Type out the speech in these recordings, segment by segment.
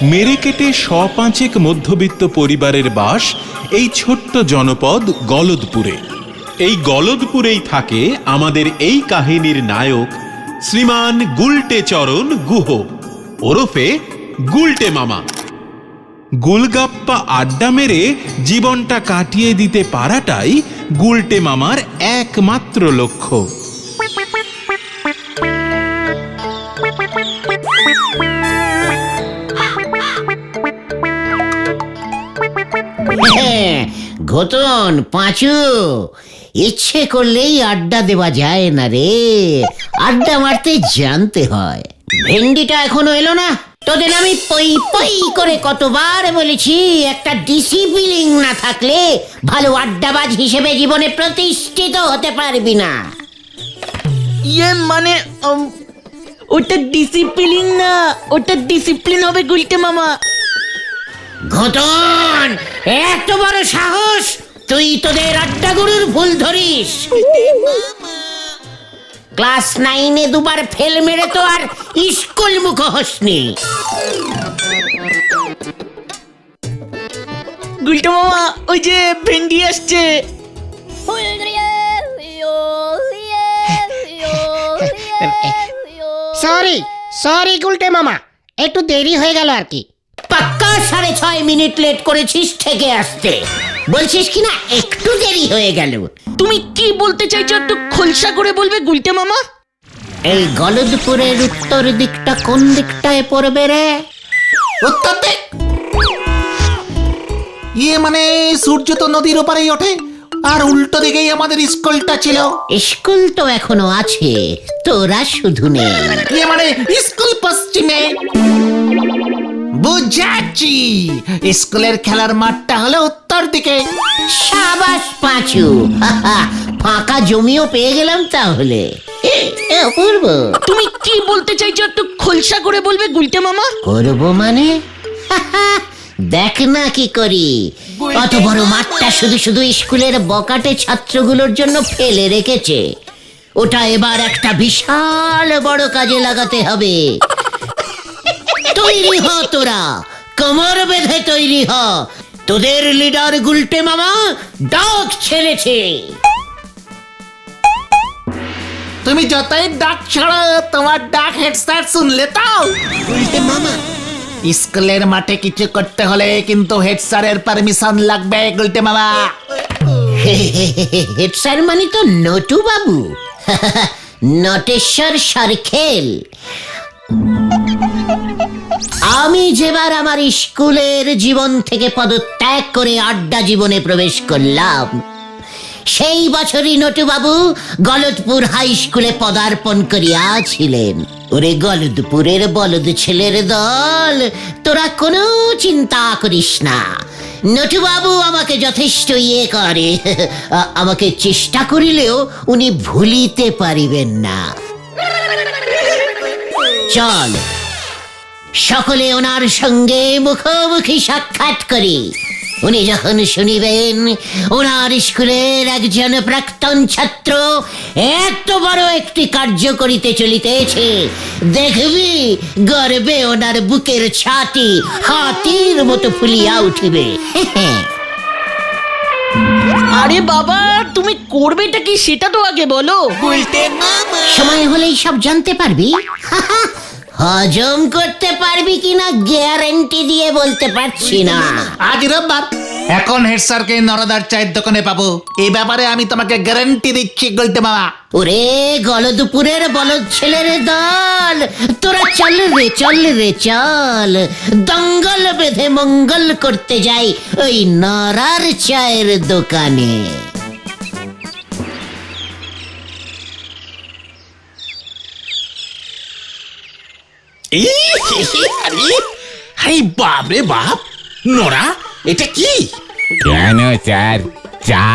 মেরে কেটে ১৫০ মধ্যবিত্ত পরিবারের বাস এই ছোট্ট জনপদ গলদপুরে। এই গলদপুরেই থাকে আমাদের এই কাহিনীর নায়ক শ্রীমান গুলটে চরণ গুহ, ওরফে গুলটে মামা। গুলগাপ্পা আড্ডা মেরে জীবনটা কাটিয়ে দিতে পারাটাই গুলটে মামার একমাত্র লক্ষ্য। ঘটন পাঁচু, ইচ্ছে করলেই আড্ডা দেওয়া যায় না রে, আড্ডা মারতে জানতে হয়। ভেন্ডিটা এখনো এলো না? তোদের আমি পই পই করে কতবার বলেছি, একটা ডিসিপ্লিন না থাকলে ভালো আড্ডাবাজ হিসেবে জীবনে প্রতিষ্ঠিত হতে পারবি না। ইয়ে মানে ওটা ডিসিপ্লিন না, ওটা ডিসিপ্লিন হবে গুলটে মামা। ঘটন, এত বড় সাহস! তুই তোদের আড্ডা গুরুর ভুল ধরিস। ক্লাস 9-এ দুবার ফেল মেরে তো আর স্কুল মুখ হসনি। গুলটে মামা, ওই যে ভেন্ডি আসছে। সরি সরি গুলটে মামা, একটু দেরি হয়ে গেল আর কি। পাক্কা 6.5 মিনিট লেট করেছিস থেকে আসতে, বলছিস কিনা একটু দেরি হয়ে গেল। তুমি কি বলতে চাইছো একটু খোলসা করে বলবে গুলটে মামা? এই গলদপুরের উত্তর দিকটা কোন দিকটায় পড়বে রে? উত্তর দিক? ইয়ে মানে সূর্য তো নদীর ওপারেই ওঠে, আর উল্টো দিকেই আমাদের স্কুলটা ছিল। স্কুল তো এখনো আছে, তোরা শুধু নেই। ইয়ে মানে স্কুল পশ্চিমে। বুঝাচ্ছি, স্কুলের খেলার মাঠটা হলো উত্তর দিকে। সাবাস পাঁচু, ফাঁকা জমিও পেয়ে গেলাম তাহলে। অপূর্ব, তুমি কি বলতে চাইছো একটু খোলসা করে বলবে গুলটে মামা? করবো মানে? দেখ না কি করি। অত বড় মাঠটা শুধু শুধু স্কুলের বকাটে ছাত্রগুলোর জন্য ফেলে রেখেছে, ওটা এবার একটা বিশাল বড় কাজে লাগাতে হবে। তৈরি হ তোরা, কোমর বেঁধে তৈরি হ। তোদের লিডার গুলটে মামা ডাক ছেড়েছে। তুমি যতই ডাক ছাড়ো, তোমার ডাক হেড স্যার শুনলে তো। গুলটে মামা, স্কুলের মাঠে কিছু করতে হলে কিন্তু হেড স্যারের পারমিশন লাগবে গুলটে মামা। হেড স্যার মানে তো নটু বাবু, নটেশ্বর সরখেল। আমি যেবার আমার স্কুলের জীবন থেকে পদত্যাগ করে আড্ডা জীবনে প্রবেশ করলাম, সেই বছরই নটুবাবু গলদপুর হাই স্কুলে পদার্পণ করিয়াছিলেন। ওরে গলদপুরের বলদ ছেলের দল, তোরা কোনো চিন্তা করিস না। নটুবাবু আমাকে যথেষ্ট ইয়ে করে, আমাকে চেষ্টা করিলেও উনি ভুলিতে পারিবেন না। চল সকলে ওনার সঙ্গে মুখোমুখি সাক্ষাৎ করি। উনি যখন শুনিবেন ওনার স্কুলের একজন প্রাক্তন ছাত্র এত বড় একটি কার্য করিতে চলিতেছে, দেখবি গর্বে ওনার বুকের ছাতি হাতির মতো ফুলিয়া উঠিবে। আরে বাবা, তুমি করবেটা কি সেটা তো আগে বলো। সময় হলেই সব জানতে পারবি। হজম করতে পারবি কিনা গ্যারান্টি দিয়ে বলতে পারছি না। আজ রোববার, এখন হেড স্যারকে নরদার চায়ের দোকানে পাবো, এই ব্যাপারে আমি তোমাকে গ্যারান্টি দিচ্ছি গুলটে মামা। ওরে গলদপুরের বলদ ছেলের দল, তোরা চল রে চল রে চল, দঙ্গল বেঁধে মঙ্গল করতে যাই ওই নরার চায়ের দোকানে। আরে বাপ রে বাপ, নোরা এটা কি? কেন স্যার, চা?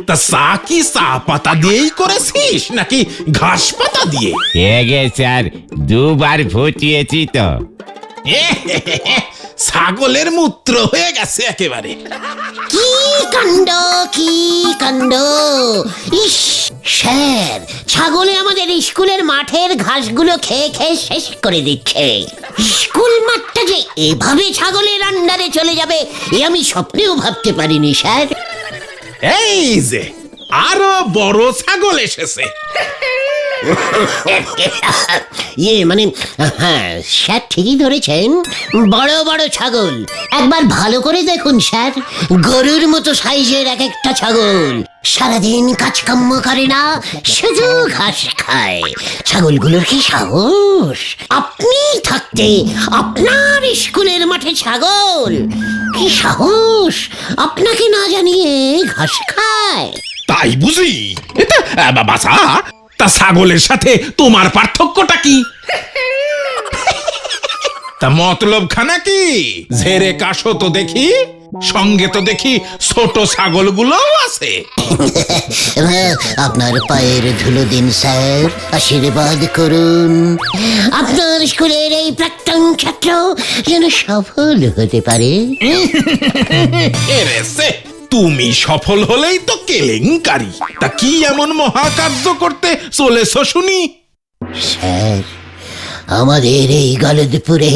তা চা কি চা পাতা দিয়েই করেছিস নাকি ঘাস পাতা দিয়ে? গে স্যার, দুবার ফুটিয়েছি তো। ছাগলের মূত্র হয়ে গেছে একেবারে। কি কাণ্ড কি কাণ্ড! ইস স্যার, ছাগলে আমাদের স্কুলের মাঠের ঘাসগুলো খেয়ে খেয়ে শেষ করে দিচ্ছে। স্কুল মাঠটা যে এভাবে ছাগলের আন্ডারে চলে যাবে এ আমি স্বপ্নেও ভাবতে পারিনি স্যার। এই যে আরো বড় ছাগল এসেছে। মানে হ্যাঁ স্যার, ঠিকই ধরেছেন, বড় বড় ছাগল। একবার ভালো করে দেখুন স্যার, গরুর মতো সাইজের এক একটা ছাগল। সারাদিন কাজকর্ম করে না, শুধু ঘাস খায়। ছাগলগুলোর কি সাহস! আপনি থাকতে আপনার স্কুলের মাঠে ছাগল, কি সাহস! আপনাকে না জানিয়ে ঘাস খায়। তাই বুঝি? বাসা, তা ছাগলের সাথে তোমার পার্থক্যটা কি? তা মতলব খানা কি? ঝেড়ে কাশো তো দেখি, সঙ্গে তো দেখি ছোট ছাগলগুলোও আছে। আপনার পায়ের ধুলো দিন স্যার, আশীর্বাদ করুন আপনার স্কুলের এই প্রাক্তন ছাত্র যেন সফল হতে পারে। এরেছে, তুমি সফল হলেই তো কেলেঙ্কারি। তা কি এমন মহাকার্য করতে চলেছো শুনি? স্যার, আমাদের এই গলদপুরে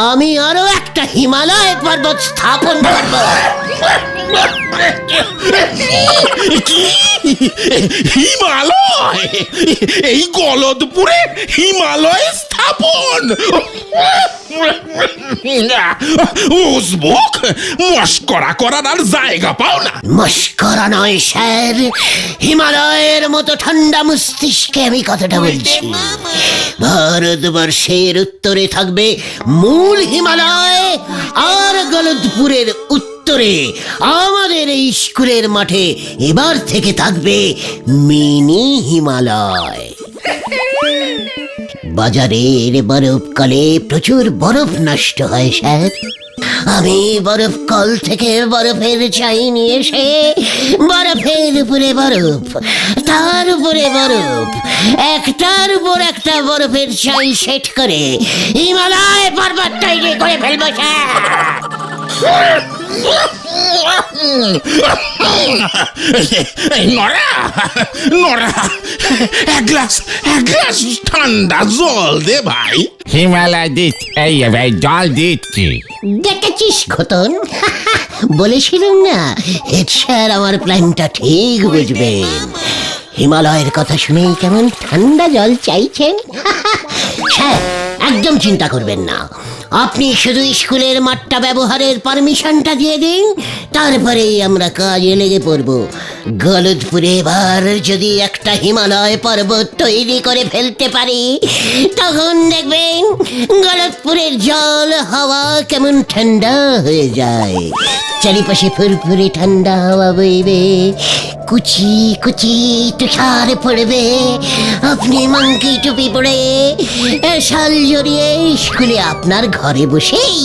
আমি আরো একটা হিমালয় পর্বত স্থাপন করব। কি? হিমালয়? এই গলদপুরে হিমালয় স্থাপন? উজবুক, মস্করা করার আর জায়গা পাও না। মস্করা নয় স্যার, হিমালয়ের মতো ঠান্ডা মস্তিষ্কে আমি কথাটা বলছি। ভারতবর্ষের উত্তরে থাকবে মূল হিমালয়, আর গলদপুরের উত্তরে আমাদের এই স্কুলের মাঠে এবার থেকে থাকবে মিনি হিমালয়। বাজারের বরফকালে প্রচুর বরফ নষ্ট হয় স্যার। আমি বরফ কল থেকে বরফের চাই নিয়ে এসে বরফের উপরে বরফ, তার উপরে বরফ, একটার উপর একটা বরফের চাই সেট করে হিমালয় পর্বত তৈরি করে ফেলবো স্যার। নরা, নরা, এক গ্লাস ঠান্ডা জল দে ভাই। হিমালয় দিচ্ছি, এই ভাই জল দিচ্ছি। দেখেছিস খতন, বলেছিলাম না হেড স্যার আমার প্ল্যানটা ঠিক বুঝবেন। হিমালয়ের কথা শুনেই কেমন ঠান্ডা জল চাইছেন। স্যার, একদম চিন্তা করবেন না, আপনি শুধু স্কুলের মাঠটা ব্যবহারের পারমিশনটা দিয়ে দিন, তারপরেই আমরা কাজে লেগে পড়ব। গলদপুরে এবার যদি একটা হিমালয় পর্বত তৈরি করে ফেলতে পারি, তখন দেখবেন গলদপুরের জল হাওয়া কেমন ঠান্ডা হয়ে যায়। চারিপাশে ফুরফুরে ঠান্ডা হাওয়া বইবে, কুচি কুচি তুষার পড়বে, আপনি মাংকি টুপি পরে শাল জড়িয়ে স্কুলে আপনার ঘরে বসেই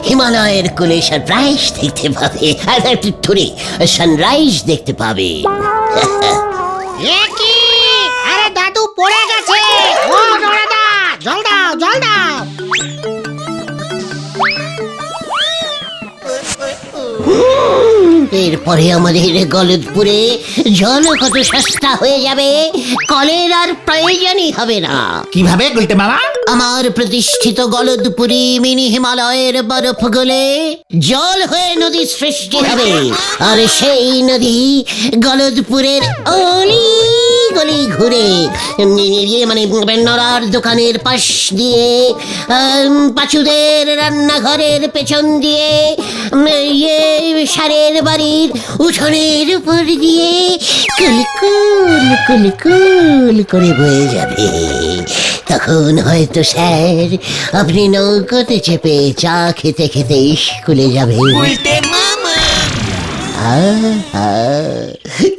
হিমালয়ের কোলে সানরাইজ দেখতে পাবে। সানরাইজ দেখতে পাবে। এ কি? আরে দাদু পড়ে গেছে! ও নরাদা, জল দাও, জল দাও! এরপরে আমাদের গলদপুরে জল কত সস্তা হয়ে যাবে, কলের আর প্রয়োজনই হবে না। কিভাবে গুলটে মামা? আমার প্রতিষ্ঠিত গলদপুরি মিনি হিমালয়ের বরফ গলে জল হয়ে নদী সৃষ্টি হবে, আর সেই নদী গলদপুরের অলি গলি ঘুরে মানে নরার দোকানের পাশ দিয়ে, পাঁচুদের রান্নাঘরের পেছন দিয়ে, সারের বাড়ির উঠোনের উপর দিয়ে কুলকুল কুলকুল করে বয়ে যাবে। তখন হয়তো স্যার আপনি নৌকোতে চেপে চা খেতে খেতে স্কুলে যাবেন।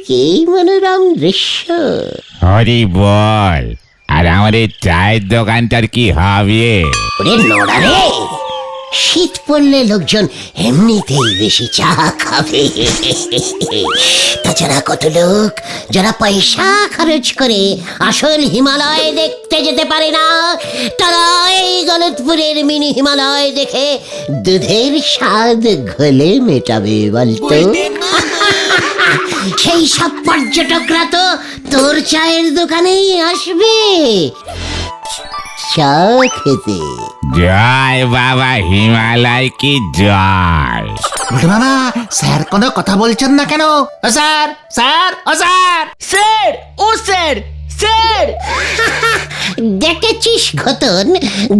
কি মনোরম দৃশ্য! হরি বল, আর আমার এই চায়ের দোকানটার কি হবে? ওরে নড়া রে, শীত পড়লে লোকজন এমনিতেই বেশি চা খাবে। তাছাড়া কত লোক যারা পয়সা খরচ করে আসল হিমালয় দেখতে যেতে পারে না, তারা এই গলতপুরের মিনি হিমালয় দেখে দুধের স্বাদ ঘোলে মেটাবে বলতো। সেই সব পর্যটকরা তো তোর চায়ের দোকানেই আসবে চা খেতে। জয় বাবা হিমালয় কি জয়। গুলটে মামা, স্যার কোনো কথা বলছেন না কেন? ও স্যার, স্যার, ও স্যার। স্যার, ও স্যার, স্যার। দেখেছিস ঘতন,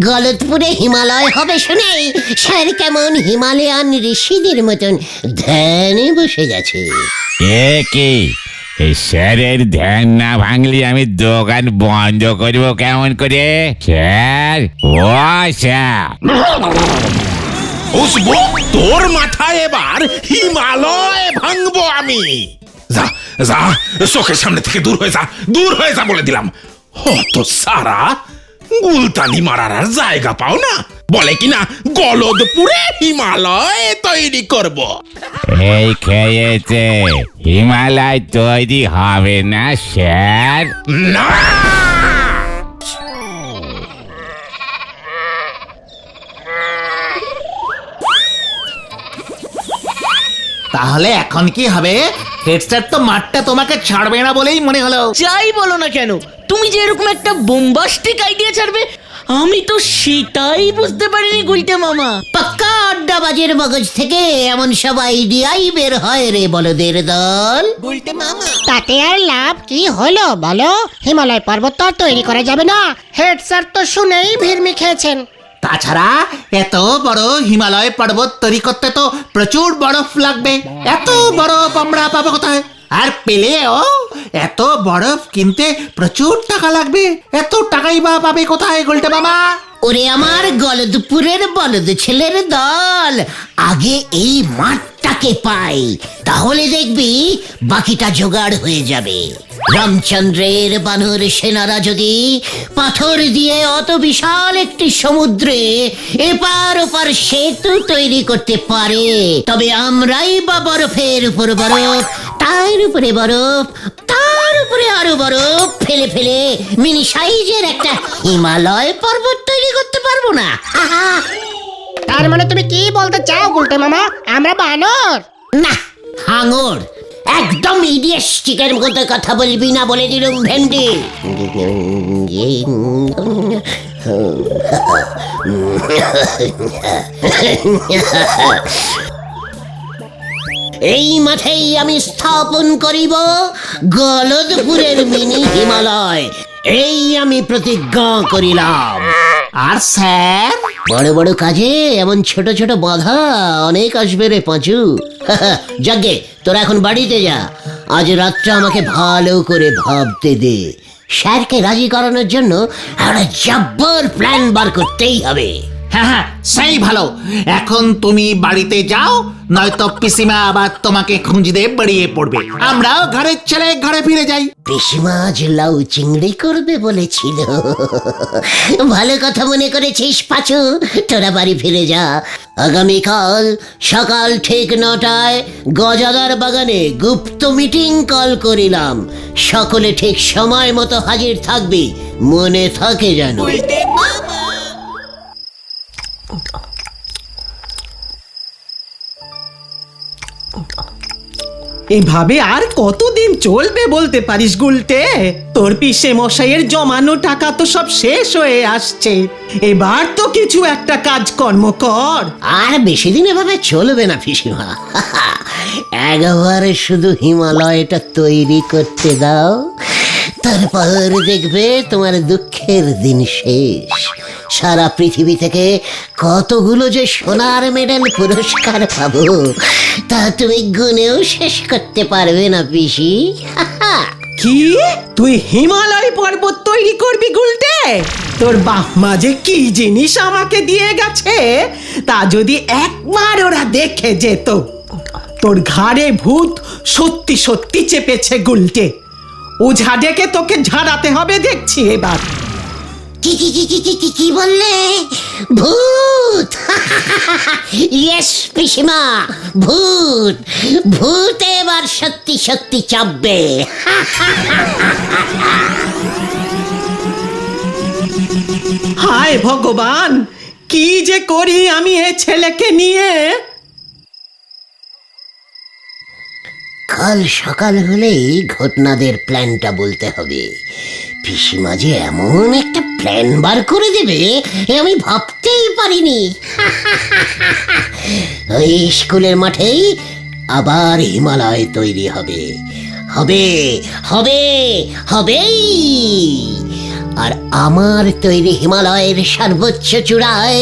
গলতপুরে হিমালয় হবে শুনেই স্যার কেমন হিমালয়ান ঋষিদের মতন ধ্যানে বসে গেছে। এ কি, এই স্যারের ধ্যান না ভাঙলি আমি দোকান বন্ধ করবো কেমন করে? স্যার, ও স্যার। বুঝবো তোর মাথায় এবার হিমালয় ভাঙবো আমি। যা যা, চোখের সামনে থেকে দূর হয়ে যা, দূর হয়ে যা বলে দিলাম। হত সারা, গুলতানি মারার আর জায়গা পাও না, বলে কিনা গলদপুরে হিমালয় তৈরি করব। এই খেয়েছে, হিমালয় তৈরি হবে না স্যার। না, তাহলে এখন কি হবে? হেড স্যার তো মাঠটা তোমাকে ছাড়বে না বলেই মনে হলো। যাই বলো না কেন, তুমি যে এরকম একটা বোম্বাস্টিক আইডিয়া ছাড়বে আমি তো সেটাই বুঝতে পারিনি গুলটে মামা। পাক্কা আড্ডাবাজের মগজ থেকে এমন সব আইডিয়াই বের হয় রে বলদের দল। তাতে আর লাভ কি হলো বলো? হিমালয় পর্বত তো আর তৈরি করা যাবে না। হেড স্যার তো শুনেই ভিড়মি খেয়েছেন। তাছাড়া এত বড় হিমালয় পর্বত তৈরি করতে তো প্রচুর বরফ লাগবে। এত বরফ আমরা পাবো কোথায়? আর পেলেও এত বরফ কিনতে প্রচুর টাকা লাগবে। এত টাকাই বা পাবে কোথায় গুলটে মামা? ওরে আমার গলদপুরের বলদ ছেলের দল, আগে এই মাঠটাকে পাই, তাহলে দেখবি বাকিটা জোগাড় হয়ে যাবে। রামচন্দ্রের বানর সেনারা যদি পাথর দিয়ে অত বিশাল একটি সমুদ্রে এপার ওপার সেতু তৈরি করতে পারে, তবে আমরাই বা বরফের উপর বরফ, তার উপরে বরফ, তার উপরে আরো বরফ ফেলে ফেলে মিনি সাইজের একটা হিমালয় পর্বত তৈরি করতে পারবো না? তার মানে তুমি কি বলতে চাও গুলটে মামা, আমরা বানর? না, হাঙর। একদম ইডিয়েস্টিকের মতো কথা বলবি না বলে দিলুম ভেন্ডি। এই মাঠেই আমি স্থাপন করিব গলদপুরের মিনি হিমালয়, এই আমি প্রতিজ্ঞা করিলাম। আর স্যার? বড় বড় কাজে এমন ছোট ছোট বাধা অনেক আসবে রে পাঁচু। যাগে, তোরা এখন বাড়িতে যা। আজ রাতটা আমাকে ভালো করে ভাবতে দে। স্যারকে রাজি করানোর জন্য একটা জব্বর প্ল্যান বার করতেই হবে। হ্যাঁ হ্যাঁ, সেই ভালো। এখন তুমি বাড়িতে যাও, নয়তো পিসিমা আবার তোমাকে খুঁজতে বেরিয়ে পড়বে। আমরাও ঘরের ছেলে ঘরে ফিরে যাই। পিসিমা আজ লাউ চিংড়ি করবে বলেছিল। ভালো কথা মনে করেছিস পাঁচু, তোরা বাড়ি ফিরে যা। আগামীকাল সকাল ঠিক 9টায় গজাদার বাগানে গুপ্ত মিটিং কল করিলাম। সকলে ঠিক সময় মতো হাজির থাকবি, মনে থাকে যেন। এভাবে আর কতদিন চলবে বলতে পারিস গুলটে? তোর পিসে মশাইয়ের জমানো টাকা তো সব শেষ হয়ে আসছে, এবার তো কিছু একটা কাজকর্ম কর। আর বেশি দিন এভাবে চলবে না পিসিমা। একবারে শুধু হিমালয়টা তৈরি করতে দাও, তারপর দেখবে তোমার দুঃখের দিন শেষ। সারা পৃথিবী থেকে কতগুলো যে সোনার মেডেল পুরস্কার পাবো তা তুমি গুনেও শেষ করতে পারবে না পিসি। কি, তুই হিমালয় পর্বত তৈরি করবি গুলটে? তোর বাপ মা যে কি জিনিস আমাকে দিয়ে গেছে তা যদি একবার ওরা দেখে যেত। তোর ঘাড়ে ভূত সত্যি সত্যি চেপেছে গুলটে। ওঝা ডেকে তোকে ঝাড়াতে হবে দেখছি এবার। কি কি কি কি কি কি বললে? ভূত? ইয়েস পিসিমা, ভূত ভূত এবার সত্যি সত্যি চাপবে। হায় ভগবান, কি যে করি আমি এ ছেলেকে নিয়ে। কাল সকাল হলেই ঘটনাদের প্ল্যানটা বলতে হবে। পিসিমা যে এমন একটা প্ল্যান বার করে দেবে এ আমি ভাবতেই পারিনি। ওই স্কুলের মাঠেই আবার হিমালয় তৈরি হবে, হবে হবে হবেই। আর আমার তৈরি হিমালয়ের সর্বোচ্চ চূড়ায়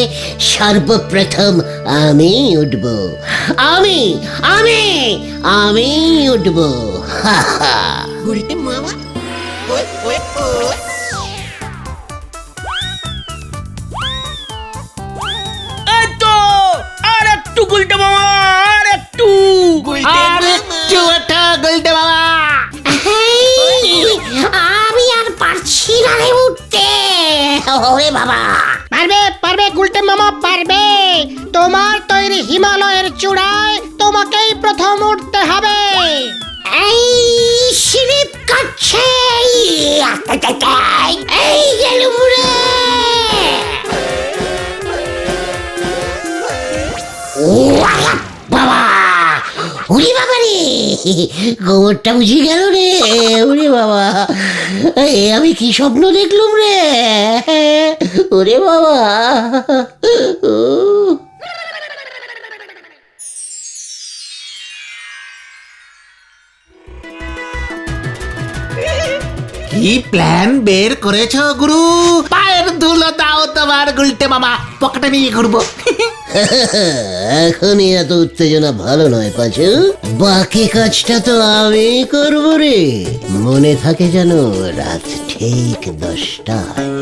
সর্বপ্রথম আমি উঠব, আমি আমি আমি উঠব। এই তো আর একটু গুলটে মামা, আর একটু আমি আর পারছি না রে উঠতে। ওরে বাবা, পারবে পারবে গুলটে মামা পারবে। তোমার তৈরি হিমালয়ের চূড়ায় তোমাকেই প্রথম উঠতে হবে। এই স্লিপ কাটছে, এই গেলুম রে। ও বাবা, উড়ি বাবা রে, গোবরটা বুঝি গেল রে। ওরে বাবা, আমি কি স্বপ্ন দেখলুম রে। ওরে বাবা, কি প্ল্যান বের করেছো গুরু? পায়ের ধুলো দাও তোমার গুলটে মামা, পকেটে নিয়ে ঘুরবো। এখনই এত উত্তেজনা ভালো নয় পাঁচু, বাকি কাজটা তো আমি করবো রে। মনে থাকে যেন রাত ঠিক 10টায়।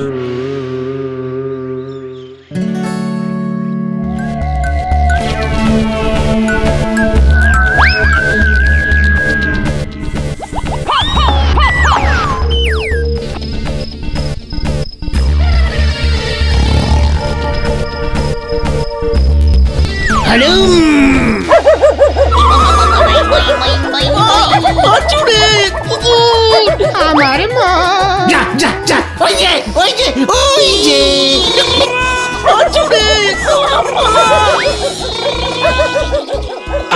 আমার মা, যা যা যা, ওই যে ওই যে ওই যে।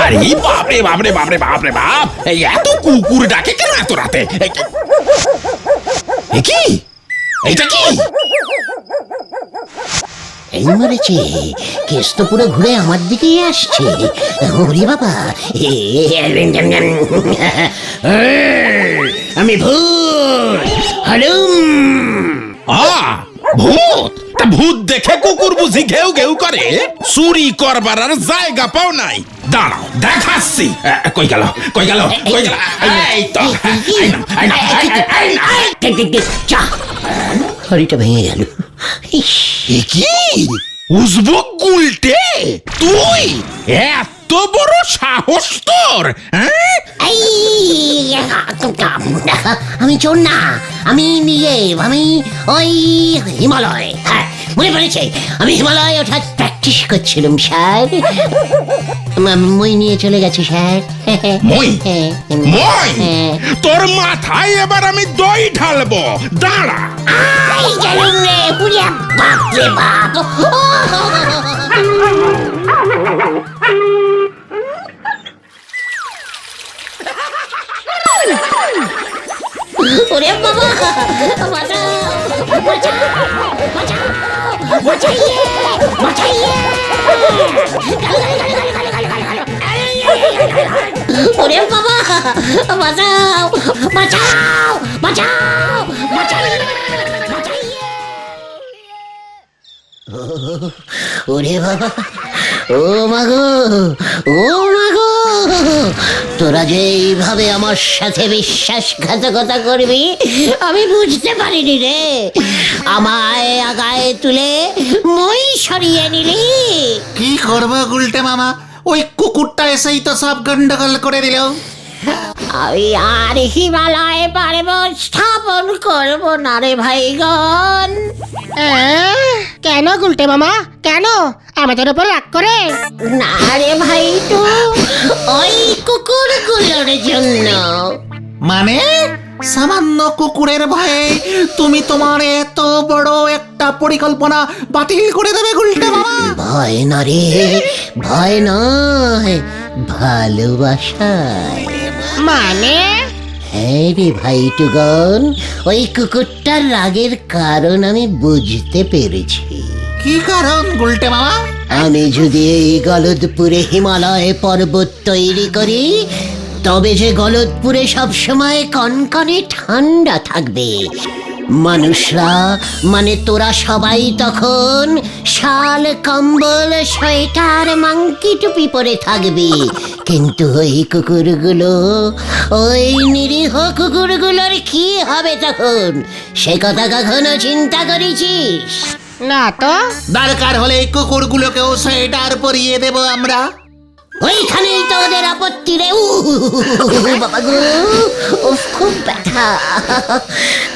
আরে বাপরে বাপরে বাপরে বাপরে বাপ, এই এত কুকুর ডাকে কেন এত রাতে? এ কি, এইটা কি? এই মরেছে, কেস তো পুরো ঘুরে আমার দিকেই আসছে। ওরে বাবা, আমি ভূত হলুম। ভূত? তা ভূত দেখে কুকুর বুঝি ঘেউ ঘেউ করে? চুরি করবার আর জায়গা পাও নাই। দাঁড়াও দেখাচ্ছি। কই গেল কই গেল কই গেল? এই তো, এই না, চা, হরিটা ভেঙে গেল। এ কি উজবুক গুলটে, তুই এত বড় সাহস তোর? আমি চোর না, আমি নিজে, আমি ওই হিমালয়। হ্যাঁ মনে পড়েছে, আমি হিমালয় ওঠার প্র্যাকটিস করছিলাম স্যার। মই নিয়ে চলে গেছে স্যার। মই মই তোর মাথায় এবার আমি দই ঢালবো, দাঁড়া। আই গেলুম রে, পুরিয়া বাপ রে বাপ। ওরে বাবা, বাঁচাও, বাঁচাও, বাঁচাও, বাঁচাইয়ে, বাঁচাইয়ে। ওরে বাবা, বাঁচাও, বাঁচাও, বাঁচাও, বাঁচাইয়ে, বাঁচাইয়ে। ওরে বাবা, ও মাগো, ও মাগো, তোরা যে এইভাবে আমার সাথে বিশ্বাসঘাতকতা করবি আমি বুঝতে পারিনি রে। আমায় আগায় তুলে মই সরিয়ে নিলি। কি করবো গুলটে মামা, ওই কুকুরটা এসেই তো সব গন্ডগোল করে দিল। আমি আর হিমালয় পর্বত স্থাপন করব না রে ভাইগণ। কেন গুলটে মামা, কেন আমাদের উপর রাগ করে? না রে ভাইটু, ওই কুকুরগুলোর জন্য। মানে সামান্য কুকুরের ভয়ে তুমি তোমার এত বড় একটা পরিকল্পনা বাতিল করে দেবে গুলটে মামা? ভয় না রে, ভয় নয়, ভালোবাসায়। মানে হ্যাঁ রে ভাইটুগণ, ওই কুকুরটার রাগের কারণ আমি বুঝতে পেরেছি। কি কারণ গুলটে মামা? আমি যদি এই গলদপুরে হিমালয় পর্বত তৈরি করি, তবে যে গলদপুরে সবসময় কনকনে ঠান্ডা থাকবে। মানুষরা মানে তোরা সবাই তখন শাল, কম্বল, সোয়েটার, মাংকি টুপি পরে থাকবি। কিন্তু ওই কুকুরগুলো, ওই নিরীহ কুকুরগুলোর কি হবে তখন, সে কথা কখনো চিন্তা করেছিস? না তো। দরকার হলে এই কুকুরগুলোকেও সোয়েটার পরিয়ে দেব আমরা। ওইখানেই তো ওদের আপত্তি রে। বাবা গো, উফ, খুব ব্যথা।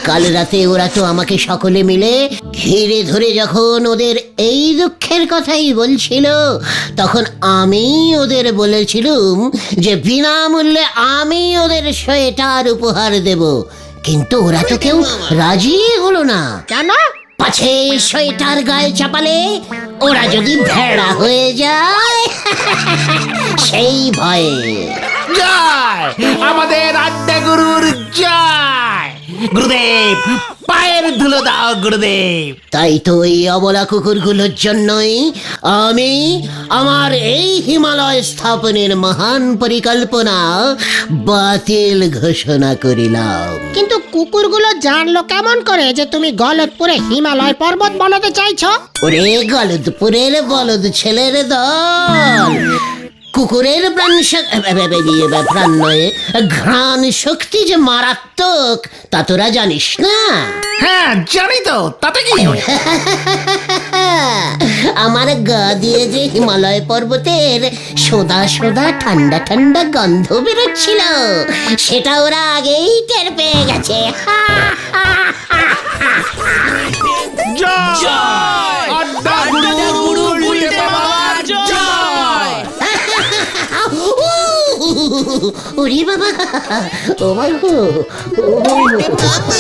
কাল রাতে ওরা তো আমাকে সকলে মিলে ঘিরে ধরে যখন ওদের এই দুঃখের কথাই বলছিল, তখন আমি ওদের বলেছিলুম যে বিনামূল্যে আমি ওদের সোয়েটার উপহার দেব। কিন্তু ওরা তো কেউ রাজি হলো না। কেন? পাছে সোয়েটার গায়ে চাপালে ওরা যদি ভেড়া হয়ে যায়, সেই ভয়ে। জয় আমাদের আড্ডা গুরুর জয়। গুরুদেব পায়ের ধুলো দাও গুরুদেব। তাই তো এই অবলা কুকুরগুলোর জন্যই আমি আমার এই হিমালয় স্থাপনের মহান পরিকল্পনা বাতিল ঘোষণা করিলাম। কিন্তু কুকুরগুলো জানলো কেমন করে যে তুমি গলদপুরে হিমালয় পর্বত বানাতে চাইছো? ওরে গলদপুরের বলদ ছেলের দল, কুকুরের প্রাণ নয়, ঘ্রাণ শক্তি যে মারাত্মক তা তোরা জানিস না? হ্যাঁ জানি তো, তাতে কি? আমার গা দিয়ে যে হিমালয় পর্বতের সোদা সোদা ঠান্ডা ঠান্ডা গন্ধ বেরোচ্ছিল, সেটা ওরা আগেই টের পেয়ে গেছে। আড্ডা গুরু গুলটে মামার জয়। ওরে বাবা, ও বাবা, ও বাবা।